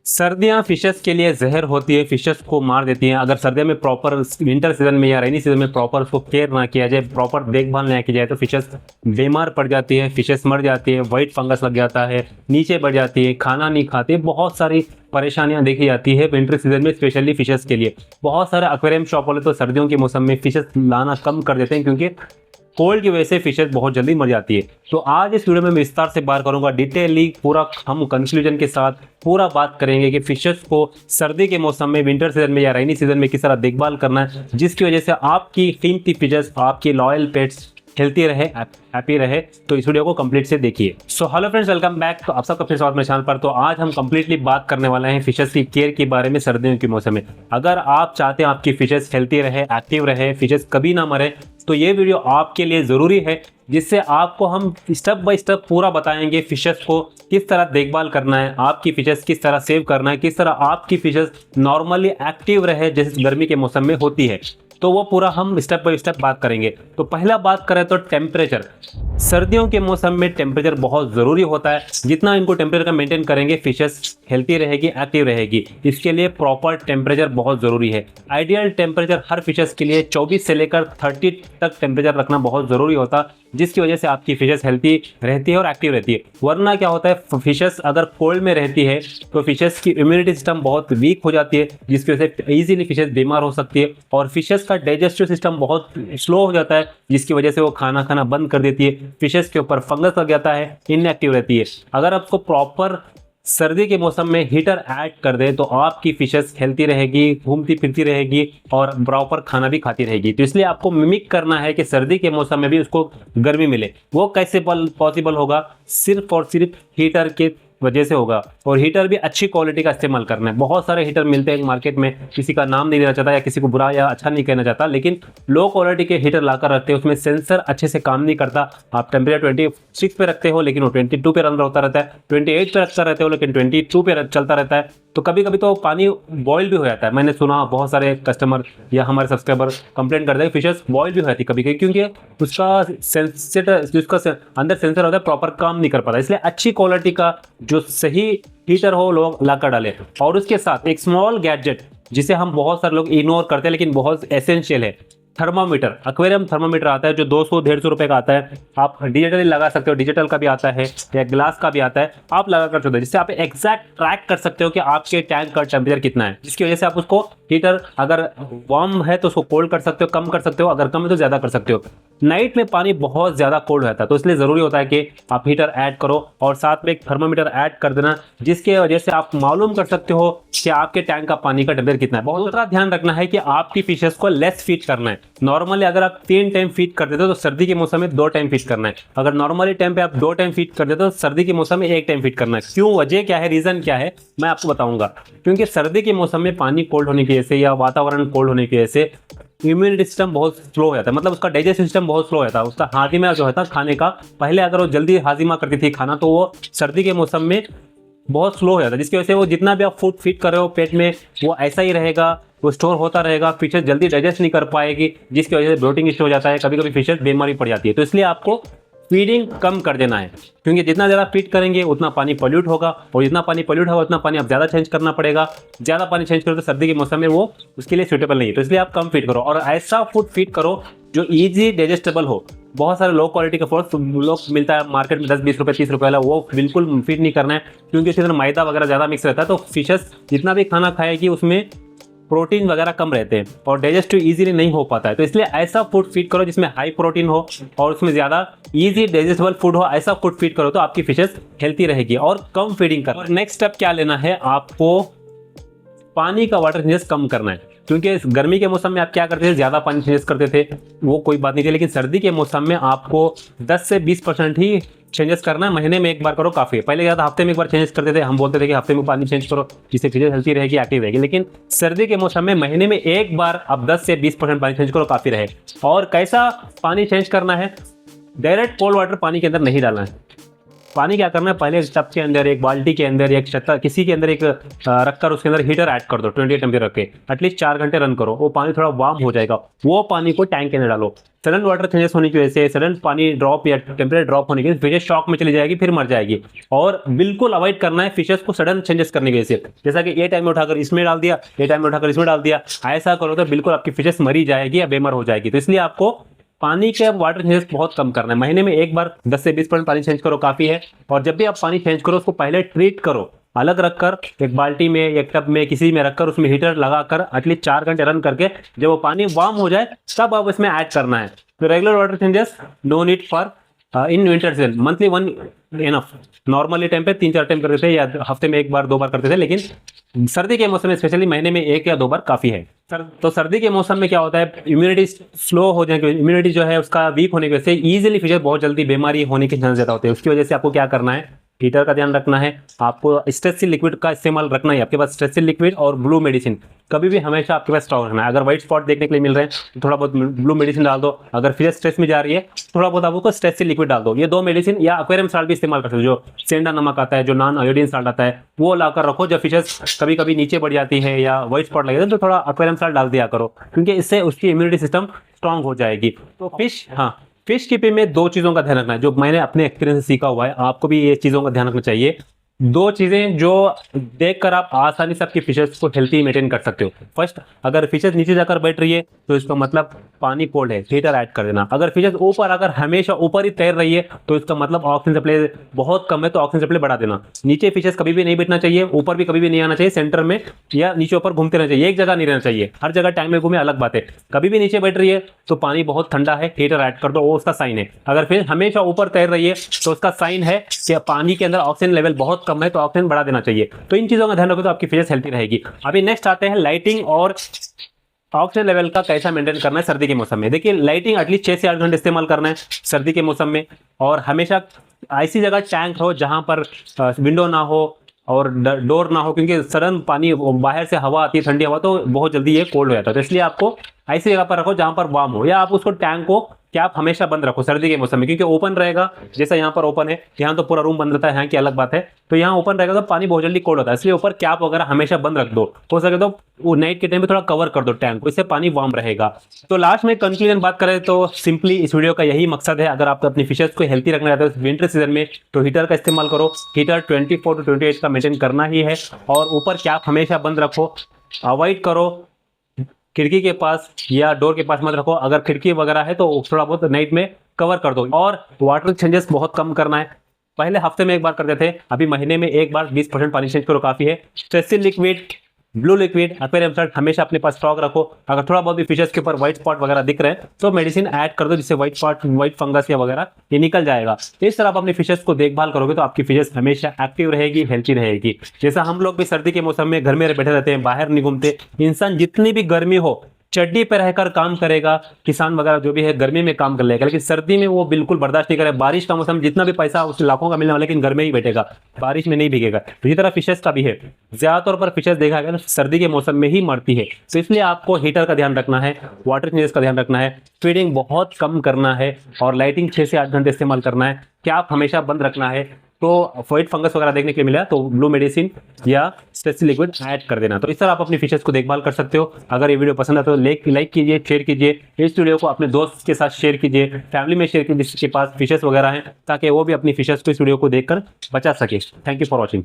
सर्दियाँ फिशेस के लिए जहर होती है, फिशेस को मार देती हैं। अगर सर्दियों में प्रॉपर विंटर सीजन में या रेनी सीजन में प्रॉपर उसको केयर ना किया जाए, प्रॉपर देखभाल ना की जाए तो फिशेस बीमार पड़ जाती है, फिशेस मर जाती है, वाइट फंगस लग जाता है, नीचे बढ़ जाती है, खाना नहीं खाते, बहुत सारी परेशानियां देखी जाती है विंटर सीजन में स्पेशली फिशेस के लिए। बहुत सारे एक्वेरियम शॉप वाले तो सर्दियों के मौसम में फिशेस लाना कम कर देते हैं क्योंकि कोल्ड की वजह से फिशेस बहुत जल्दी मर जाती है। तो आज इस वीडियो में मैं विस्तार से बात करूंगा, डिटेयली पूरा हम कंक्लूजन के साथ पूरा बात करेंगे कि फिशेस को सर्दी के मौसम में, विंटर सीजन में या रेनी सीजन में किस तरह देखभाल करना है जिसकी वजह से आपकी कीमती फिशेस, आपकी लॉयल पेट्स हेल्थी रहे, हैप्पी रहे। तो इस वीडियो को कंप्लीट से देखिए। So hello friends, welcome back. तो आप सबका फिर स्वागत मेरे चैनल पर। तो आज हम कंप्लीटली बात करने वाले हैं फिशेस की केयर के बारे में सर्दियों के मौसम में। अगर आप चाहते हैं आपकी फिशेस हेल्थी रहे, एक्टिव रहे, फिशेस कभी ना मरे, तो ये वीडियो आपके लिए ज़रूरी है, जिससे आपको हम स्टेप बाय स्टेप पूरा बताएंगे फिशेस को किस तरह देखभाल करना है, आपकी फिशेस किस तरह सेव करना है, किस तरह आपकी फिशेस नॉर्मली एक्टिव रहे जैसे गर्मी के मौसम में होती है। तो वो पूरा हम स्टेप बाय स्टेप बात करेंगे। तो पहला बात करें तो टेम्परेचर। सर्दियों के मौसम में टेम्परेचर बहुत ज़रूरी होता है। जितना इनको टेम्परेचर का मेंटेन करेंगे, फिशेस हेल्थी रहेगी, एक्टिव रहेगी। इसके लिए प्रॉपर टेम्परेचर बहुत ज़रूरी है। आइडियल टेम्परेचर हर फिशेस के लिए 24 से लेकर 30 तक टेम्परेचर रखना बहुत ज़रूरी होता है, जिसकी वजह से आपकी फिशेस हेल्थी रहती है और एक्टिव रहती है। वरना क्या होता है, फिशेस अगर कोल्ड में रहती है तो फिशेस की इम्यूनिटी सिस्टम बहुत वीक हो जाती है, जिसकी वजह से ईजिली फिशेस बीमार हो सकती है। और फिशेस का डाइजेस्टिव सिस्टम बहुत स्लो हो जाता है, जिसकी वजह से वो खाना खाना बंद कर देती है, फिशेस के ऊपर फंगस लग जाता है, इनएक्टिव रहती है। अगर आपको प्रॉपर सर्दी के मौसम में हीटर ऐड कर दे तो आपकी फिशेस हेल्थी रहेगी, घूमती फिरती रहेगी और प्रॉपर खाना भी खाती रहेगी। तो इसलिए आपको मिमिक करना है कि सर्दी के मौसम में भी उसको गर्मी मिले। वो कैसे पॉसिबल होगा? सिर्फ और सिर्फ हीटर के वजह से होगा। और हीटर भी अच्छी क्वालिटी का इस्तेमाल करना है। बहुत सारे हीटर मिलते हैं मार्केट में, किसी का नाम नहीं देना चाहता या किसी को बुरा या अच्छा नहीं कहना चाहता, लेकिन लो क्वालिटी के हीटर लाकर रखते हैं, उसमें सेंसर अच्छे से काम नहीं करता। आप टेम्परेचर 26 पे रखते हो लेकिन वो 22 पे रन होता रहता है, 28 पे रखता रहते हो लेकिन 22 पे चलता रहता है। तो कभी कभी तो पानी बॉयल भी हो जाता है। मैंने सुना बहुत सारे कस्टमर या हमारे सब्सक्राइबर कंप्लेंट करते हैं फिशेस बॉयल भी हो जाती है कभी कभी, क्योंकि उसका अंदर सेंसर होता है प्रॉपर काम नहीं कर पाता। इसलिए अच्छी क्वालिटी का जो सही हीटर हो लोग लाकर डालें। और उसके साथ एक स्मॉल गैजेट जिसे हम बहुत सारे लोग इग्नोर करते हैं लेकिन बहुत एसेंशियल है, थर्मामीटर। एक्वेरियम थर्मामीटर आता है जो 200-150 रुपए का आता है। आप डिजिटली लगा सकते हो, डिजिटल का भी आता है या ग्लास का भी आता है, आप लगा कर सकते हो, जिससे आप एग्जैक्ट ट्रैक कर सकते हो कि आपके टैंक का टेम्परेचर कितना है, जिसकी वजह से आप उसको हीटर अगर वार्म है तो उसको कोल्ड कर सकते हो, कम कर सकते हो, अगर कम है तो ज़्यादा कर सकते हो। नाइट में पानी बहुत ज़्यादा कोल्ड रहता है तो इसलिए ज़रूरी होता है कि आप हीटर ऐड करो और साथ में एक थर्मामीटर ऐड कर देना, जिसके वजह से आप मालूम कर सकते हो कि आपके टैंक का पानी का टेम्परेचर कितना है। बहुत सारा ध्यान रखना है कि आपकी फिशेस को लेस फीड करना है। नॉर्मली अगर आप 3 टाइम फीड कर देते हो तो सर्दी के मौसम में 2 टाइम फीड करना है। अगर नॉर्मली टाइम पे आप 2 टाइम फीड कर देते हो तो सर्दी के मौसम में 1 टाइम फीड करना है। क्यों? वजह क्या है, रीजन क्या है, मैं आपको बताऊंगा। क्योंकि सर्दी के मौसम में पानी कोल्ड होने की वजह से या वातावरण कोल्ड होने की वजह से इम्यूनिटी सिस्टम बहुत स्लो हो जाता है, मतलब उसका डाइजेस्टिव सिस्टम बहुत स्लो हो जाता है। उसका हाजिमा जो होता है खाने का, पहले अगर वो जल्दी हाजिमा करती थी खाना तो वो सर्दी के मौसम में बहुत स्लो हो जाता है, जिसकी वजह से वो जितना भी आप फूड फीड कर रहे हो पेट में वो ऐसा ही रहेगा, वो स्टोर होता रहेगा, फिशेस जल्दी डाइजेस्ट नहीं कर पाएगी, जिसकी वजह से ब्लोटिंग इश्यू हो जाता है, कभी कभी फिशेस बीमारी पड़ जाती है। तो इसलिए आपको फीडिंग कम कर देना है, क्योंकि जितना ज़्यादा फीड करेंगे उतना पानी पॉल्यूट होगा और जितना पानी पॉल्यूट होगा उतना पानी आप ज़्यादा चेंज करना पड़ेगा। ज़्यादा पानी चेंज करो तो सर्दी के मौसम में वो उसके लिए सूटेबल नहीं है। तो इसलिए आप कम फीड करो और ऐसा फूड फीड करो जो ईजी डाइजेस्टेबल हो। बहुत सारे लो क्वालिटी का फूड लोग मिलता है मार्केट में 10-20 रुपये 30 रुपये वाला, वो बिल्कुल फीड नहीं करना है, क्योंकि उसके अंदर मैदा वगैरह ज़्यादा मिक्स रहता है। तो फिशेस जितना भी खाना खाएगी उसमें प्रोटीन वगैरह कम रहते हैं और डाइजेस्टिव इजीली नहीं हो पाता है। तो इसलिए ऐसा फूड फीड करो जिसमें हाई प्रोटीन हो और उसमें ज़्यादा इजी डाइजेस्टेबल फूड हो, ऐसा फूड फीड करो तो आपकी फिशेस हेल्थी रहेगी। और कम फीडिंग करो। और नेक्स्ट स्टेप क्या लेना है, आपको पानी का वाटर चेंजेस कम करना है। क्योंकि इस गर्मी के मौसम में आप क्या करते थे, ज़्यादा पानी चेंजेस करते थे, वो कोई बात नहीं थी, लेकिन सर्दी के मौसम में आपको 10 से 20% ही चेंजेस करना है। महीने में एक बार करो काफ़ी है। पहले क्या था, हफ्ते में एक बार चेंज करते थे, हम बोलते थे कि हफ्ते में पानी चेंज करो जिससे फिशेस हेल्थी रहेगी, एक्टिव रहेगी। लेकिन सर्दी के मौसम में महीने में एक बार आप 10 से 20% पानी चेंज करो, काफ़ी रहे। और कैसा पानी चेंज करना है, डायरेक्ट कोल्ड वाटर पानी के अंदर नहीं डालना है। पानी क्या करना है, पहले एक टब के अंदर, एक बाल्टी के अंदर, एक छत्ता किसी के अंदर एक रखकर उसके अंदर हीटर ऐड कर दो 28 टेम्परेचर रख के, एटलीस्ट 4 घंटे रन करो, वो पानी थोड़ा वार्म हो जाएगा, वो पानी को टैंक के अंदर डालो। सडन वाटर चेंजेस होने की वजह से, सडन पानी ड्रॉप या टेम्परेचर ड्रॉप होने की वजह से फिशेस शॉक में चली जाएगी, फिर मर जाएगी। और बिल्कुल अवॉइड करना है फिशेस को सडन चेंजेस करने की वजह से, जैसा कि ये टाइम में उठाकर इसमें डाल दिया, ये टाइम में उठाकर इसमें डाल दिया, ऐसा करो तो बिल्कुल आपकी फिशेस मरी जाएगी या बेमर हो जाएगी। तो इसलिए आपको पानी के वाटर चेंजेस बहुत कम करना है, महीने में एक बार 10 से 20% पानी चेंज करो काफी है। और जब भी आप पानी चेंज करो उसको पहले ट्रीट करो, अलग रखकर एक बाल्टी में, एक टब में, किसी में रखकर उसमें हीटर लगाकर एटलीस्ट 4 घंटे रन करके जब वो पानी वार्म हो जाए तब आप इसमें ऐड करना है। तो regular water changes no need for in winter season, monthly 1 enough. Normally time पे 3-4 टाइम करते थे या हफ्ते में 1 बार 2 बार करते थे, लेकिन सर्दी के मौसम में स्पेशली महीने में 1 या 2 बार काफी है। तो सर्दी के मौसम में क्या होता है, इम्यूनिटी स्लो हो जाने की, इम्यूनिटी जो है उसका वीक होने की वजह से इजीली फिशेस बहुत जल्दी बीमारी होने के चांस ज्यादा होते हैं। उसकी वजह से आपको क्या करना है, हीटर का ध्यान रखना है, आपको स्ट्रेचिल लिक्विड का इस्तेमाल रखना है, आपके पास स्ट्रेचिल लिक्विड और ब्लू मेडिसिन कभी भी हमेशा आपके पास स्टॉक रखना है। अगर व्हाइट स्पॉट देखने के लिए मिल रहे हैं तो थोड़ा बहुत ब्लू मेडिसिन डाल दो, अगर फिशेस स्ट्रेस में जा रही है थोड़ा बहुत आप उसको स्ट्रेचिल लिक्विड डाल दो। ये 2 मेडिसिन, या एक्वेरियम साल्ट भी इस्तेमाल कर सकते हो, जो सेंडा नमक आता है, जो नॉन आयोडीन साल्ट आता है, वो लाकर रखो। जब फिशेस कभी कभी नीचे बढ़ जाती है या व्हाइट स्पॉट लगे तो थोड़ा एक्वेरियम साल्ट डाल दिया करो, क्योंकि इससे उसकी इम्यूनिटी सिस्टम स्ट्रांग हो जाएगी। तो फिश कीपिंग में 2 चीज़ों का ध्यान रखना है, जो मैंने अपने एक्सपीरियंस से सीखा हुआ है, आपको भी ये चीज़ों का ध्यान रखना चाहिए। 2 चीज़ें जो देखकर आप आसानी से आपकी फिशेस को हेल्थी मेंटेन कर सकते हो। फर्स्ट, अगर फिशेस नीचे जाकर बैठ रही है तो इसका मतलब पानी कोल्ड है, हीटर ऐड कर देना। अगर फिशेस ऊपर आकर हमेशा ऊपर ही तैर रही है तो इसका मतलब ऑक्सीजन सप्लाई बहुत कम है, तो ऑक्सीजन सप्लाई बढ़ा देना। नीचे फिशेस कभी भी नहीं बैठना चाहिए, ऊपर भी कभी भी नहीं आना चाहिए, सेंटर में या नीचे ऊपर घूमते रहना चाहिए, एक जगह नहीं रहना चाहिए। हर जगह टाइम में घूमे अलग बात है, कभी भी नीचे बैठ रही है तो पानी बहुत ठंडा है, हीटर ऐड कर दो, वो उसका साइन है। अगर फिर हमेशा ऊपर तैर रही है तो उसका साइन है कि पानी के अंदर ऑक्सीजन लेवल बहुत कम है, तो ऑक्सीजन बढ़ा देना चाहिए। तो इन चीजों का ध्यान रखो तो आपकी फिशेस हेल्थी रहेगी। अभी नेक्स्ट आते हैं लाइटिंग और ऑक्सीजन लेवल का कैसा मेंटेन करना है सर्दी के मौसम में। देखिए, लाइटिंग एटलीस्ट 6 से 8 घंटे इस्तेमाल करना है सर्दी के मौसम में, और हमेशा ऐसी जगह टैंक हो जहां पर विंडो ना हो और डोर ना हो, क्योंकि सडन पानी बाहर से हवा आती है, ठंडी हवा, तो बहुत जल्दी ये कोल्ड हो जाता है। तो इसलिए आपको ऐसी जगह पर रखो जहां पर वार्म हो, या आप उसको टैंक को क्या आप हमेशा बंद रखो सर्दी के मौसम में, क्योंकि ओपन रहेगा, जैसा यहाँ पर ओपन है, यहाँ तो पूरा रूम बंद रहता है, यहाँ की अलग बात है, तो यहाँ ओपन रहेगा तो पानी बहुत जल्दी कोल्ड होता है। इसलिए ऊपर कैप वगैरह हमेशा बंद रख दो, हो सके तो वो नाइट के टाइम पे थोड़ा कवर कर दो टैंक को, इससे पानी वार्म रहेगा। तो लास्ट में कंक्लूजन बात करें तो सिंपली इस वीडियो का यही मकसद है, अगर आप अपनी फिशेस को हेल्थी रखना चाहते हो विंटर सीजन में तो हीटर का इस्तेमाल करो। हीटर 24 to 28 का मेंटेन करना ही है, और ऊपर कैप हमेशा बंद रखो, अवॉइड करो खिड़की के पास या डोर के पास मत रखो। अगर खिड़की वगैरह है तो थोड़ा बहुत नाइट में कवर कर दो। और वाटर चेंजेस बहुत कम करना है, पहले हफ्ते में 1 बार करते थे, अभी महीने में 1 बार 20% पानी चेंज करो काफी है। स्ट्रेचिल liquid, blue liquid, aquarium salt हमेशा अपने पास स्टॉक रखो। अगर थोड़ा बहुत भी फिशेस के ऊपर व्हाइट स्पॉट वगैरह दिख रहे हैं तो मेडिसिन ऐड कर दो, जिससे व्हाइट स्पॉट, व्हाइट फंगस या वगैरह ये निकल जाएगा। इस तरह आप अपनी फिशेस को देखभाल करोगे तो आपकी फिशेस हमेशा एक्टिव रहेगी, हेल्थी रहेगी। जैसा हम लोग भी सर्दी के मौसम में घर में बैठे रहते हैं, बाहर नहीं घूमते, इंसान जितनी भी गर्मी हो चड्डी पे रहकर काम करेगा, किसान वगैरह जो भी है गर्मी में काम कर लेगा, लेकिन सर्दी में वो बिल्कुल बर्दाश्त नहीं करेगा। बारिश का मौसम जितना भी पैसा उस लाखों का मिलने वाला, लेकिन घर में ही बैठेगा, बारिश में नहीं भीगेगा। तो इसी तरह फिशेस का भी है, ज्यादातर पर फिशेस देखा गया सर्दी के मौसम में ही मरती है। तो इसलिए आपको हीटर का ध्यान रखना है, वाटर चेंजेस का ध्यान रखना है, फीडिंग बहुत कम करना है, और लाइटिंग 6 से 8 घंटे इस्तेमाल करना है, कैप हमेशा बंद रखना है। तो व्हाइट फंगस वगैरह देखने के लिए मिला तो ब्लू मेडिसिन या स्ट्रेचिल लिक्विड ऐड कर देना। तो इस तरह आप अपनी फिशेस को देखभाल कर सकते हो। अगर ये वीडियो पसंद आता है तो लाइक कीजिए, शेयर कीजिए, इस वीडियो को अपने दोस्त के साथ शेयर कीजिए, फैमिली में शेयर कीजिए जिसके पास फिशेस वगैरह हैं, ताकि वो भी अपनी फिशेस को इस वीडियो को देखकर बचा सके। Thank you for watching.